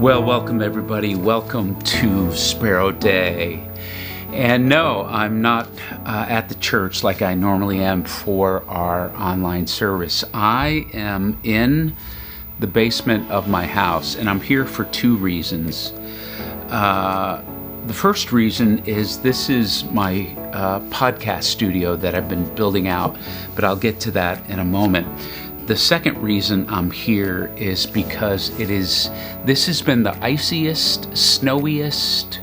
Well, welcome everybody. Welcome to Spero Day. And no, I'm not at the church like I normally am for our online service. I am in the basement of my house, and I'm here for two reasons. The first reason is this is my podcast studio that I've been building out, but I'll get to that in a moment. The second reason I'm here is because this has been the iciest, snowiest,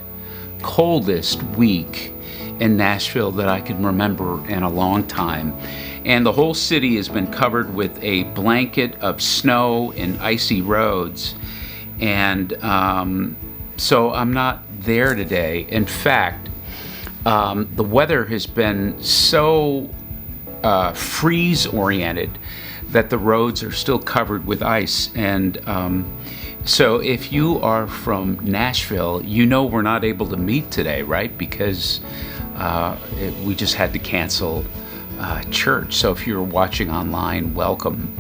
coldest week in Nashville that I can remember in a long time. And the whole city has been covered with a blanket of snow and icy roads. And so I'm not there today. In fact, the weather has been so freeze-oriented that the roads are still covered with ice. And so if you are from Nashville, you know we're not able to meet today, right? Because we just had to cancel church. So if you're watching online, welcome.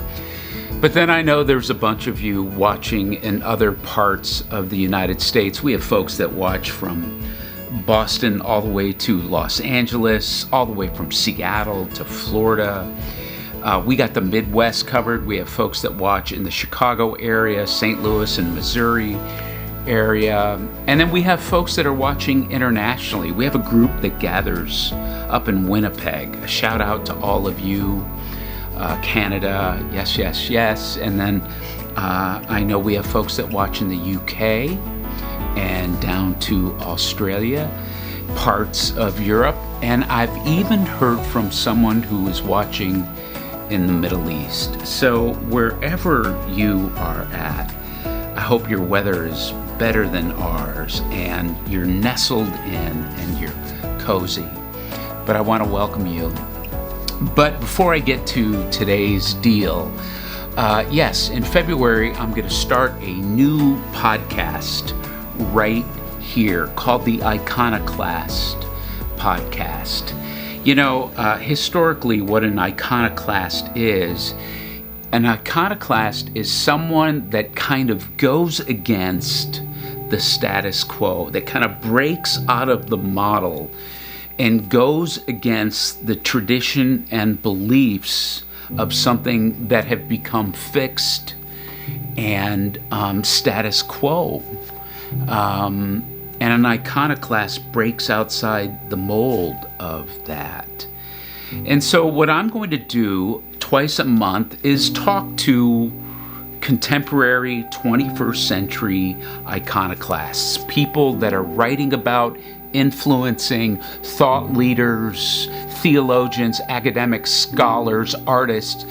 But then I know there's a bunch of you watching in other parts of the United States. We have folks that watch from Boston all the way to Los Angeles, all the way from Seattle to Florida. We got the Midwest covered. We have folks that watch in the Chicago area, St. Louis and Missouri area. And then we have folks that are watching internationally. We have a group that gathers up in Winnipeg. A shout out to all of you. Canada, yes, yes, yes. And then I know we have folks that watch in the UK and down to Australia, parts of Europe. And I've even heard from someone who is watching in the Middle East. So wherever you are at, I hope your weather is better than ours and you're nestled in and you're cozy. But I want to welcome you. But before I get to today's deal, yes, in February, I'm going to start a new podcast right here called the Iconoclast Podcast. You know, historically, what an iconoclast is someone that kind of goes against the status quo, that kind of breaks out of the model and goes against the tradition and beliefs of something that have become fixed and status quo. And an iconoclast breaks outside the mold of that. And so what I'm going to do twice a month is talk to contemporary 21st century iconoclasts, people that are writing about, influencing thought leaders, theologians, academics, scholars, artists,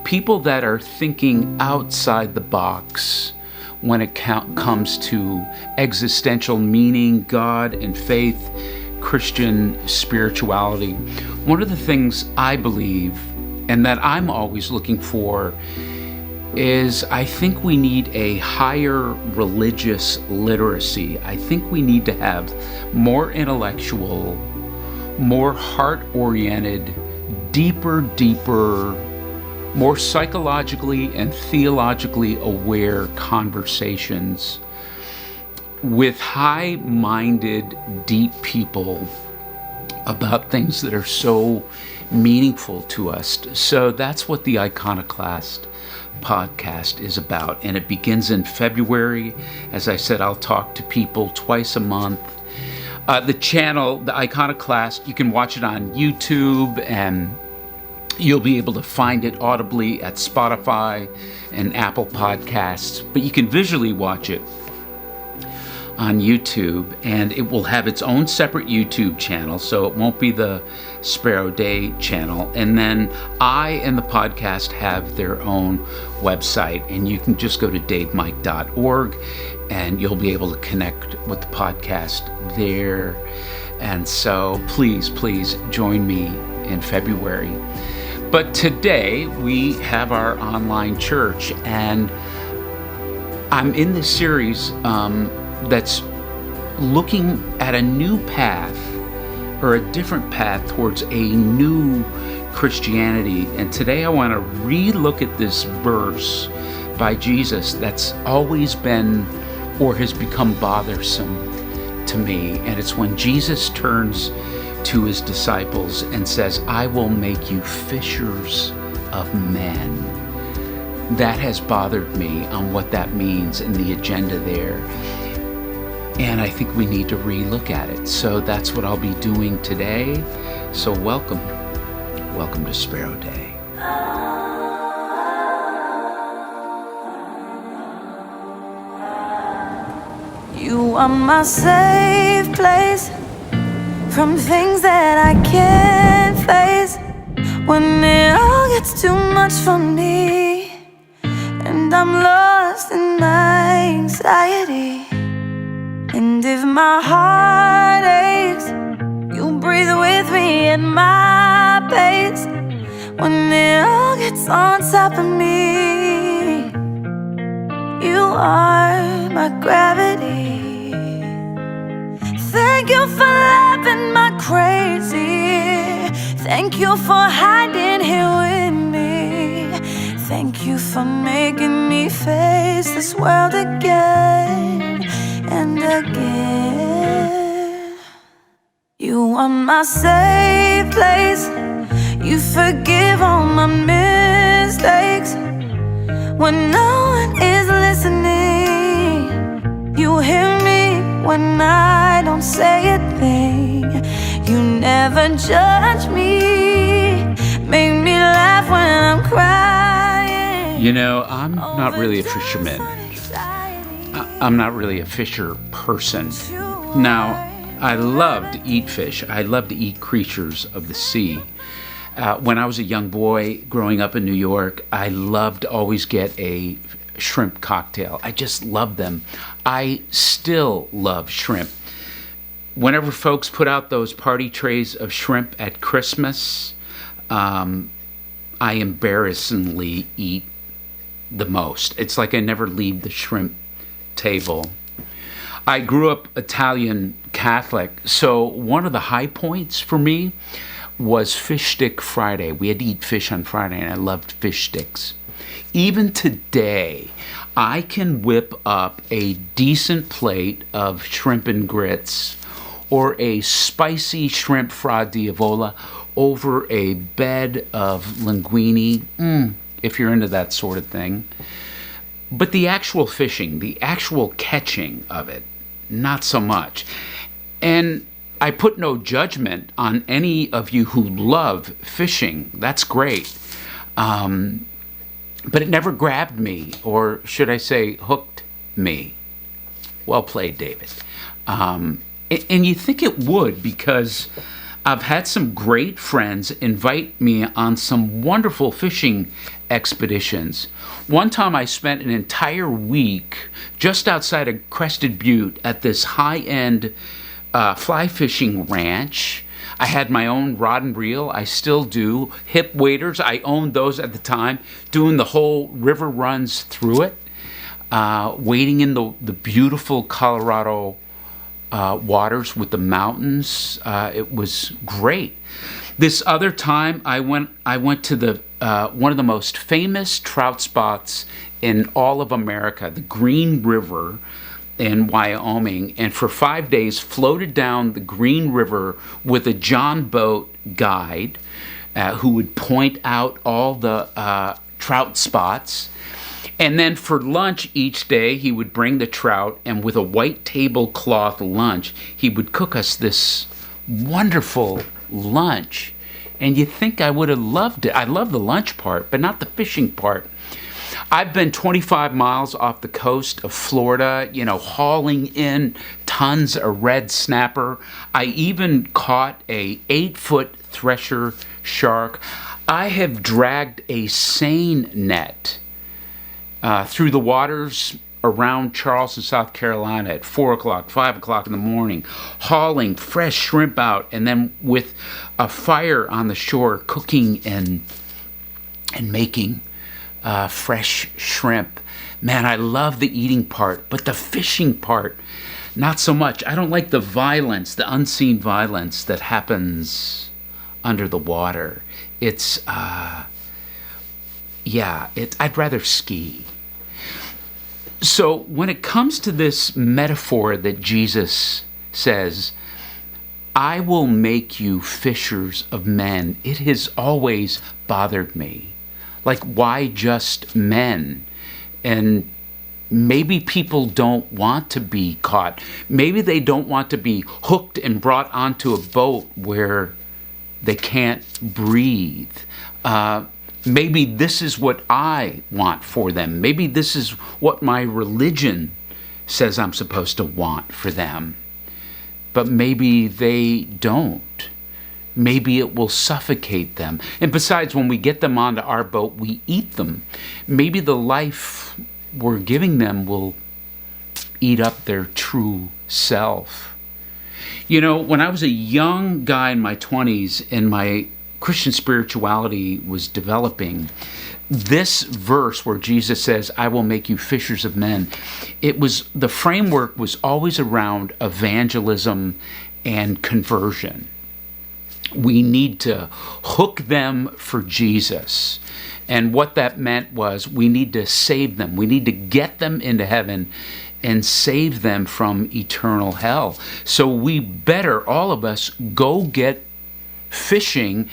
people that are thinking outside the box when it comes to existential meaning, God and faith, Christian spirituality. One of the things I believe, and that I'm always looking for, is I think we need a higher religious literacy. I think we need to have more intellectual, more heart-oriented, deeper, more psychologically and theologically aware conversations with high-minded, deep people about things that are so meaningful to us. So that's what the Iconoclast podcast is about, and it begins in February. As I said, I'll talk to people twice a month. The channel, the Iconoclast, you can watch it on YouTube, and you'll be able to find it audibly at Spotify and Apple Podcasts, but you can visually watch it on YouTube, and it will have its own separate YouTube channel, so it won't be the Spero Day channel. And then I and the podcast have their own website, and you can just go to davemike.org and you'll be able to connect with the podcast there. And so please join me in February. But today we have our online church, and I'm in this series that's looking at a new path, or a different path towards a new Christianity. And today I want to re-look at this verse by Jesus that's always been or has become bothersome to me. And it's when Jesus turns to his disciples and says, I will make you fishers of men. That has bothered me on what that means and the agenda there. And I think we need to relook at it. So that's what I'll be doing today. So welcome. Welcome to Spero Day. You are my safe place from things that I can't face. When it all gets too much for me and I'm lost in my anxiety. And if my heart aches, you breathe with me at my pace. When it all gets on top of me, you are my gravity. Thank you for laughing my crazy. Thank you for hiding here with me. Thank you for making me face this world again and again. You are my safe place. You forgive all my mistakes. When no one is listening, you hear me when I don't say a thing. You never judge me, make me laugh when I'm crying. You know, I'm not really a fisherman. I'm not really a fisher person. Now, I love to eat fish. I love to eat creatures of the sea. When I was a young boy growing up in New York, I loved to always get a shrimp cocktail. I just love them. I still love shrimp. Whenever folks put out those party trays of shrimp at Christmas, I embarrassingly eat the most. It's like I never leave the shrimp table. I grew up Italian Catholic, so one of the high points for me was Fish Stick Friday. We had to eat fish on Friday, and I loved fish sticks. Even today, I can whip up a decent plate of shrimp and grits or a spicy shrimp fra diavola over a bed of linguine, if you're into that sort of thing. But the actual fishing, the actual catching of it, not so much. And I put no judgment on any of you who love fishing. That's great. But it never grabbed me, or should I say hooked me. Well played, David. And you think it would, because I've had some great friends invite me on some wonderful fishing expeditions. One time I spent an entire week just outside of Crested Butte at this high-end fly fishing ranch. I had my own rod and reel. I still do. Hip waders, I owned those at the time, doing the whole river runs through it, wading in the beautiful Colorado waters with the mountains. It was great. This other time, I went to the one of the most famous trout spots in all of America, the Green River in Wyoming, and for 5 days floated down the Green River with a John boat guide who would point out all the trout spots. And then for lunch each day, he would bring the trout, and with a white tablecloth lunch, he would cook us this wonderful lunch. And you think I would have loved it. I love the lunch part, but not the fishing part. I've been 25 miles off the coast of Florida, hauling in tons of red snapper. I even caught a 8-foot thresher shark. I have dragged a seine net through the waters around Charleston, South Carolina at 4 o'clock, 5 o'clock in the morning, hauling fresh shrimp out, and then with a fire on the shore, cooking and making fresh shrimp. Man, I love the eating part, but the fishing part, not so much. I don't like the violence, the unseen violence that happens under the water. I'd rather ski. So when it comes to this metaphor that Jesus says, I will make you fishers of men, it has always bothered me. Like, why just men? And maybe people don't want to be caught. Maybe they don't want to be hooked and brought onto a boat where they can't breathe. Maybe this is what I want for them. Maybe this is what my religion says I'm supposed to want for them. But maybe they don't. Maybe it will suffocate them. And besides, when we get them onto our boat, we eat them. Maybe the life we're giving them will eat up their true self. You know, when I was a young guy in my 20s and my Christian spirituality was developing, this verse where Jesus says, I will make you fishers of men, the framework was always around evangelism and conversion. We need to hook them for Jesus. And what that meant was we need to save them. We need to get them into heaven and save them from eternal hell. So we better, all of us, go get fishing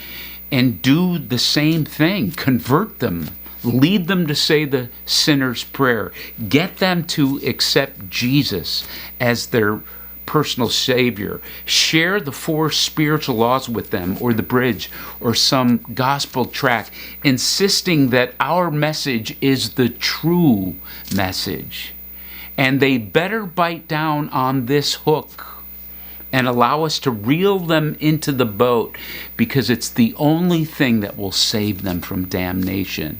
and do the same thing. Convert them. Lead them to say the sinner's prayer. Get them to accept Jesus as their personal Savior. Share the 4 spiritual laws with them, or the bridge, or some gospel tract, insisting that our message is the true message. And they better bite down on this hook and allow us to reel them into the boat, because it's the only thing that will save them from damnation.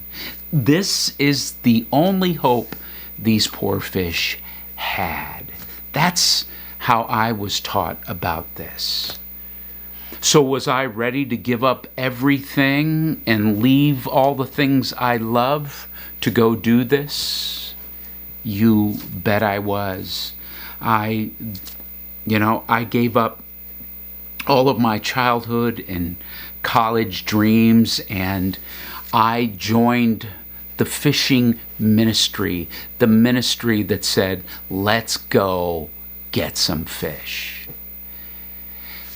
This is the only hope these poor fish had. That's how I was taught about this. So was I ready to give up everything and leave all the things I love to go do this? You bet I was. I gave up all of my childhood and college dreams, and I joined the fishing ministry, the ministry that said, let's go get some fish.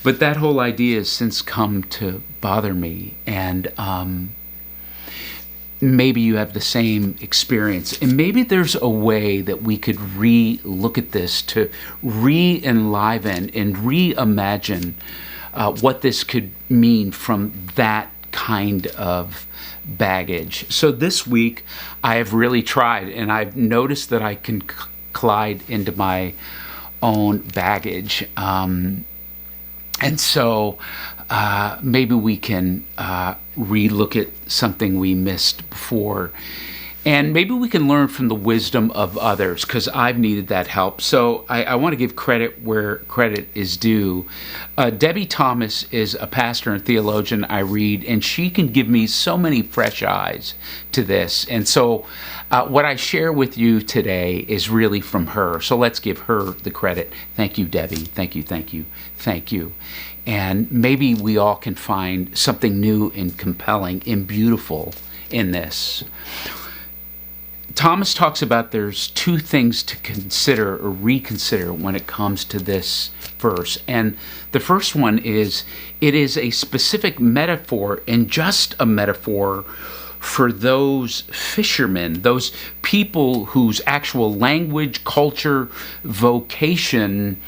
But that whole idea has since come to bother me, and maybe you have the same experience. And maybe there's a way that we could re-look at this, to re-enliven and reimagine what this could mean from that kind of baggage. So this week, I have really tried, and I've noticed that I can collide into my own baggage. And so maybe we can re-look at something we missed before. And maybe we can learn from the wisdom of others, because I've needed that help. So I want to give credit where credit is due. Debbie Thomas is a pastor and theologian I read, and she can give me so many fresh eyes to this. And so what I share with you today is really from her. So let's give her the credit. Thank you, Debbie. Thank you, thank you, thank you. And maybe we all can find something new and compelling and beautiful in this. Thomas talks about there's 2 things to consider or reconsider when it comes to this verse. And the first one is, it is a specific metaphor, and just a metaphor, for those fishermen, those people whose actual language, culture, vocation,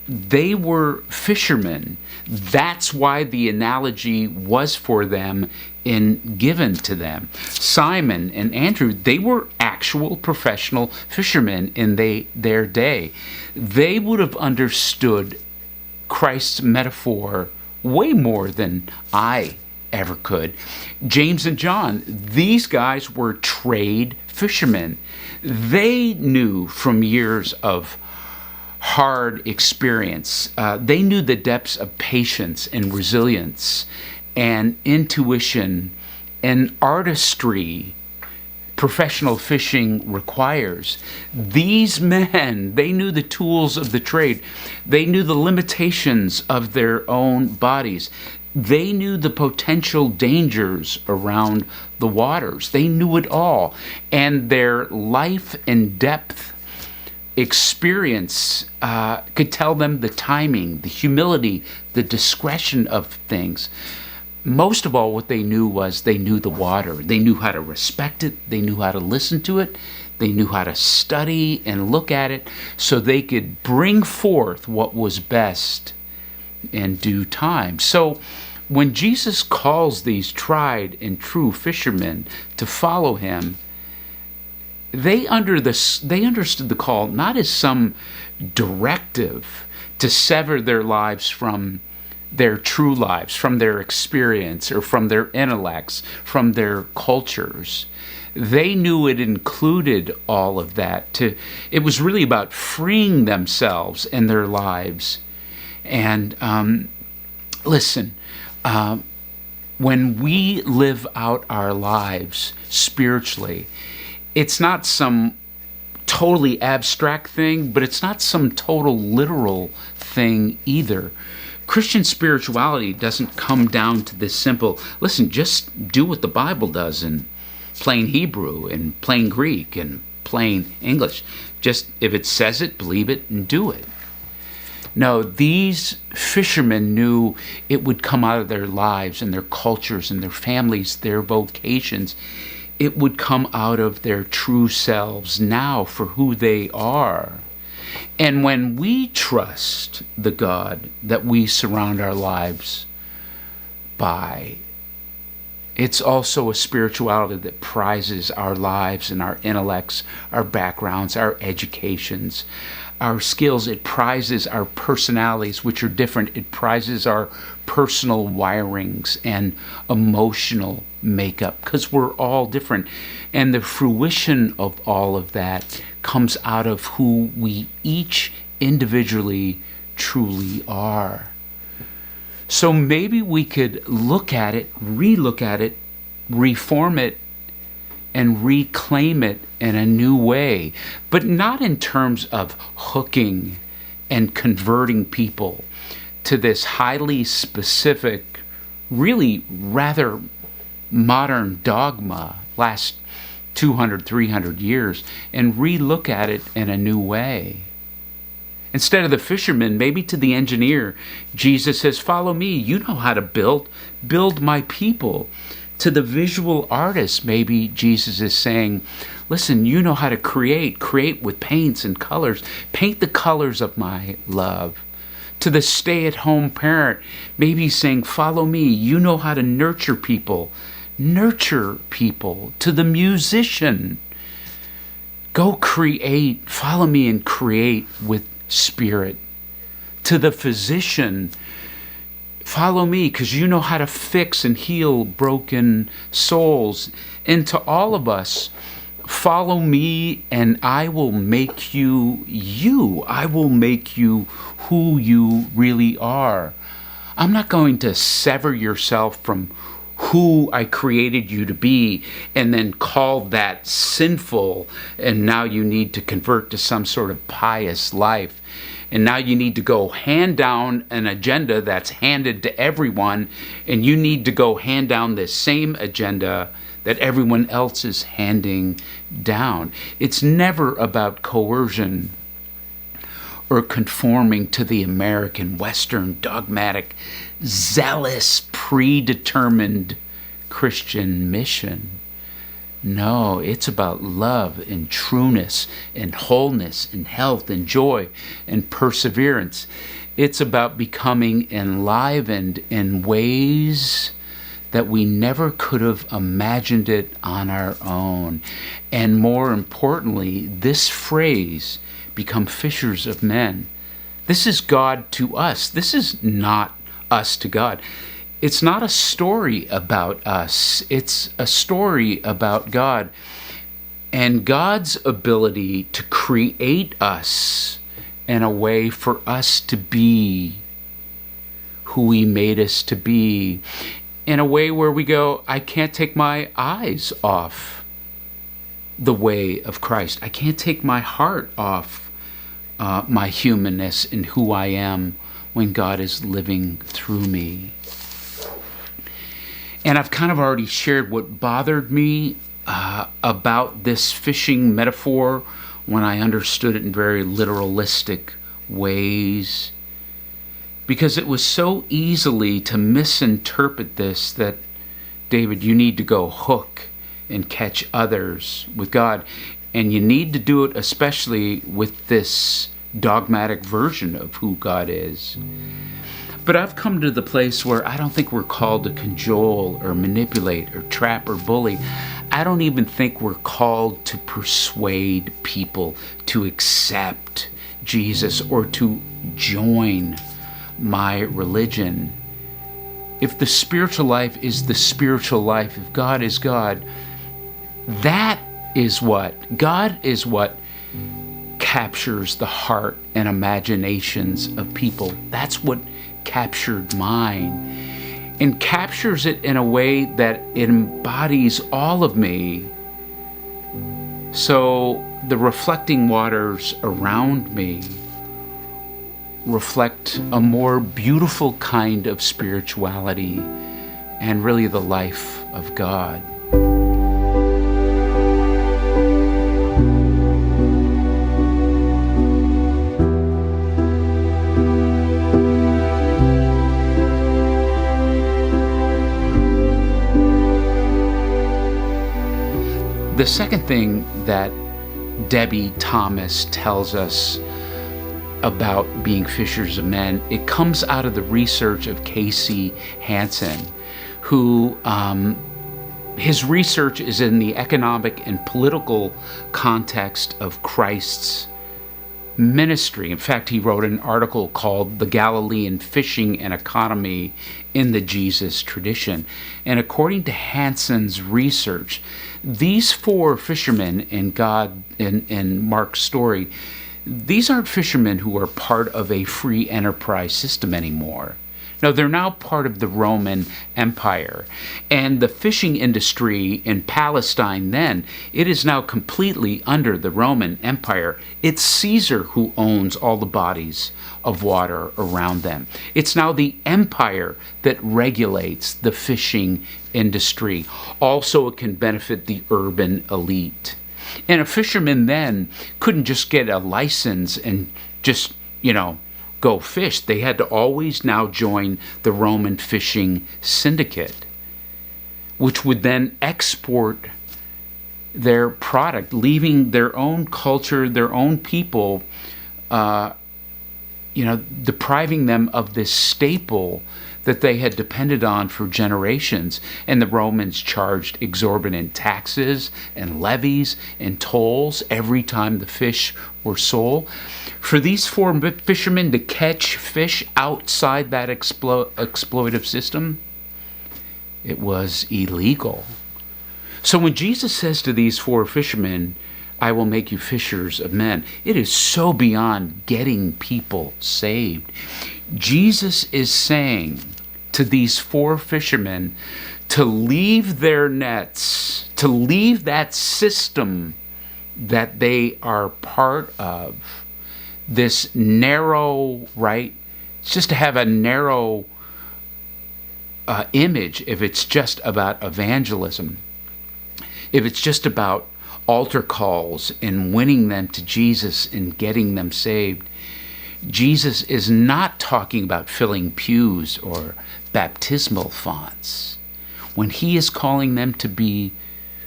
they were fishermen. That's why the analogy was for them and given to them. Simon and Andrew, they were actual professional fishermen in their day. They would have understood Christ's metaphor way more than I ever could. James and John, these guys were trade fishermen. They knew from years of hard experience. They knew the depths of patience and resilience and intuition and artistry professional fishing requires. These men, they knew the tools of the trade. They knew the limitations of their own bodies. They knew the potential dangers around the waters. They knew it all. And their life and depth experience could tell them the timing, the humility, the discretion of things. Most of all, what they knew was they knew the water. They knew how to respect it. They knew how to listen to it. They knew how to study and look at it so they could bring forth what was best in due time. So when Jesus calls these tried and true fishermen to follow him, they understood the call not as some directive to sever their lives from their true lives, from their experience or from their intellects, from their cultures. They knew it included all of that. It was really about freeing themselves and their lives. And listen, when we live out our lives spiritually, it's not some totally abstract thing, but it's not some total literal thing either. Christian spirituality doesn't come down to this simple, listen, just do what the Bible does in plain Hebrew and plain Greek and plain English. Just if it says it, believe it and do it. No, these fishermen knew it would come out of their lives and their cultures and their families, their vocations. It would come out of their true selves now for who they are. And when we trust the God that we surround our lives by, it's also a spirituality that prizes our lives and our intellects, our backgrounds, our educations, our skills. It prizes our personalities, which are different. It prizes our personal wirings and emotional makeup, because we're all different. And the fruition of all of that comes out of who we each individually truly are. So maybe we could look at it, relook at it, reform it, and reclaim it in a new way, but not in terms of hooking and converting people to this highly specific, really rather modern dogma, last 200, 300 years, and relook at it in a new way. Instead of the fisherman, maybe to the engineer, Jesus says, follow me. You know how to build my people. To the visual artist, maybe Jesus is saying, listen, you know how to create with paints and colors. Paint the colors of my love. To the stay-at-home parent, maybe he's saying, follow me. You know how to nurture people. Nurture people. To the musician, go create. Follow me and create with spirit. To the physician, follow me because you know how to fix and heal broken souls. And to all of us, follow me and I will make you you. I will make you who you really are. I'm not going to sever yourself from who I created you to be and then call that sinful, and now you need to convert to some sort of pious life. And now you need to go hand down an agenda that's handed to everyone, and you need to go hand down the same agenda that everyone else is handing down. It's never about coercion or conforming to the American, Western, dogmatic, zealous, predetermined Christian mission. No, it's about love and trueness and wholeness and health and joy and perseverance. It's about becoming enlivened in ways that we never could have imagined it on our own. And more importantly, this phrase, become fishers of men. This is God to us. This is not us to God. It's not a story about us. It's a story about God and God's ability to create us in a way for us to be who He made us to be, in a way where we go, I can't take my eyes off the way of Christ. I can't take my heart off my humanness and who I am when God is living through me. And I've kind of already shared what bothered me about this fishing metaphor when I understood it in very literalistic ways. Because it was so easily to misinterpret this that, David, you need to go hook and catch others with God. And you need to do it especially with this dogmatic version of who God is. But I've come to the place where I don't think we're called to cajole or manipulate or trap or bully. I don't even think we're called to persuade people to accept Jesus or to join my religion. If the spiritual life is the spiritual life, if God is God, that is what, God is what captures the heart and imaginations of people. That's what captured mine, and captures it in a way that it embodies all of me. So the reflecting waters around me reflect a more beautiful kind of spirituality and really the life of God. The second thing that Debbie Thomas tells us about being fishers of men, it comes out of the research of Casey Hansen, who his research is in the economic and political context of Christ's ministry. In fact, he wrote an article called The Galilean Fishing and Economy in the Jesus Tradition. And according to Hansen's research, these four fishermen in Mark's story, these aren't fishermen who are part of a free enterprise system anymore. No, they're now part of the Roman Empire. And the fishing industry in Palestine then, it is now completely under the Roman Empire. It's Caesar who owns all the bodies of water around them. It's now the empire that regulates the fishing industry. Also, it can benefit the urban elite. And a fisherman then couldn't just get a license and just, go fish. They had to always now join the Roman fishing syndicate, which would then export their product, leaving their own culture, their own people, depriving them of this staple that they had depended on for generations. And the Romans charged exorbitant taxes and levies and tolls every time the fish were sold. For these four fishermen to catch fish outside that exploitive system, it was illegal. So when Jesus says to these four fishermen, I will make you fishers of men, it is so beyond getting people saved. Jesus is saying to these four fishermen to leave their nets, to leave that system that they are part of, this narrow, right? It's just to have a narrow image if it's just about evangelism, if it's just about altar calls and winning them to Jesus and getting them saved. Jesus is not talking about filling pews or baptismal fonts. When he is calling them to be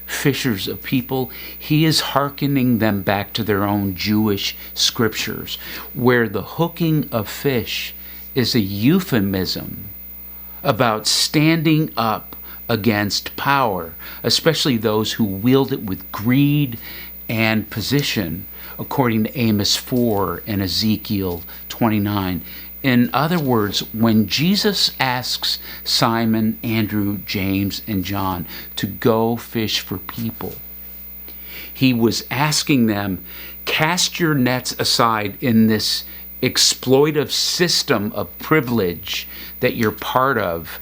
fishers of people, he is hearkening them back to their own Jewish scriptures, where the hooking of fish is a euphemism about standing up against power, especially those who wield it with greed and position, according to Amos 4 and Ezekiel 29. In other words, when Jesus asks Simon, Andrew, James, and John to go fish for people, he was asking them, cast your nets aside in this exploitive system of privilege that you're part of,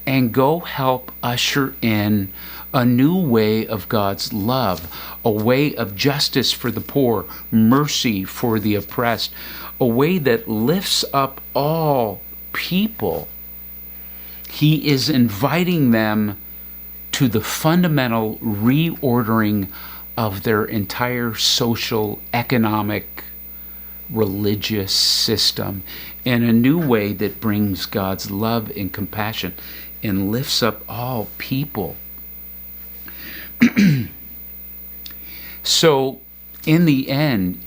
and go help usher in a new way of God's love, a way of justice for the poor, mercy for the oppressed, a way that lifts up all people. He is inviting them to the fundamental reordering of their entire social, economic, religious system in a new way that brings God's love and compassion and lifts up all people. So, in the end,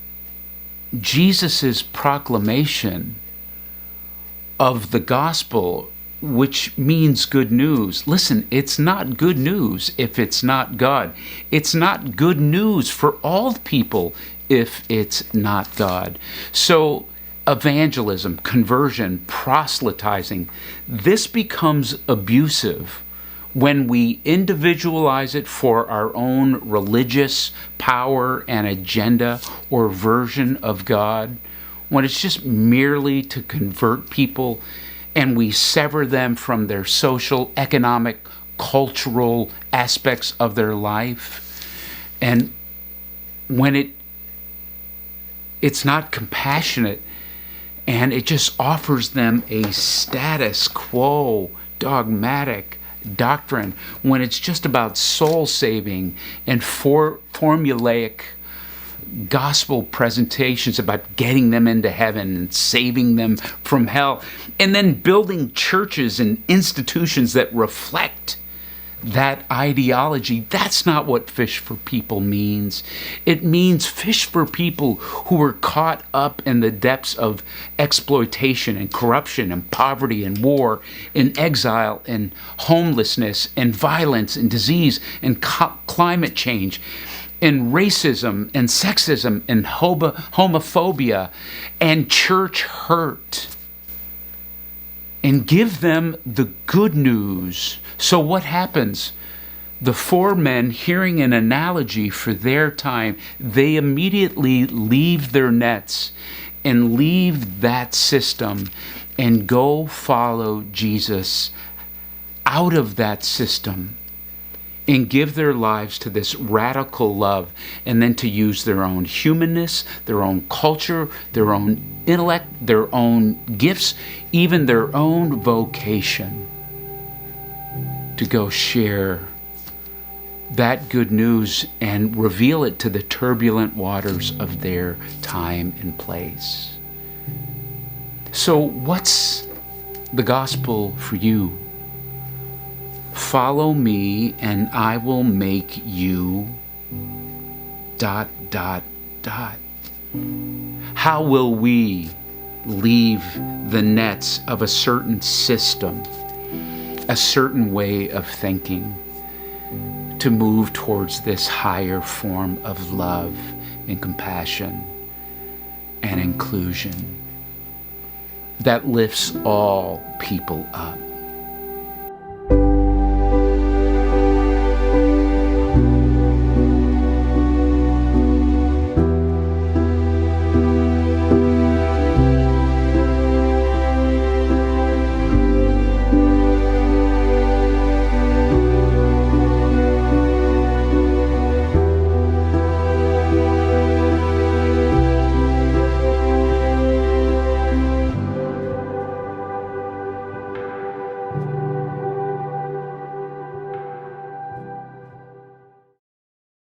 Jesus' proclamation of the gospel, which means good news. Listen, it's not good news if it's not God. It's not good news for all people if it's not God. So evangelism, conversion, proselytizing, this becomes abusive when we individualize it for our own religious power and agenda or version of God, when it's just merely to convert people and we sever them from their social, economic, cultural aspects of their life. And when it's not compassionate and it just offers them a status quo, dogmatic doctrine, when it's just about soul saving and formulaic gospel presentations about getting them into heaven and saving them from hell, and then building churches and institutions that reflect that ideology. That's not what Fish for People means. It means fish for people who are caught up in the depths of exploitation and corruption and poverty and war and exile and homelessness and violence and disease and climate change and racism and sexism and homophobia and church hurt, and give them the good news. So what happens? The four men, hearing an analogy for their time, they immediately leave their nets and leave that system and go follow Jesus out of that system and give their lives to this radical love, and then to use their own humanness, their own culture, their own intellect, their own gifts, even their own vocation, to go share that good news and reveal it to the turbulent waters of their time and place. So what's the gospel for you? Follow me and I will make you ... How will we leave the nets of a certain system, a certain way of thinking, to move towards this higher form of love and compassion and inclusion that lifts all people up?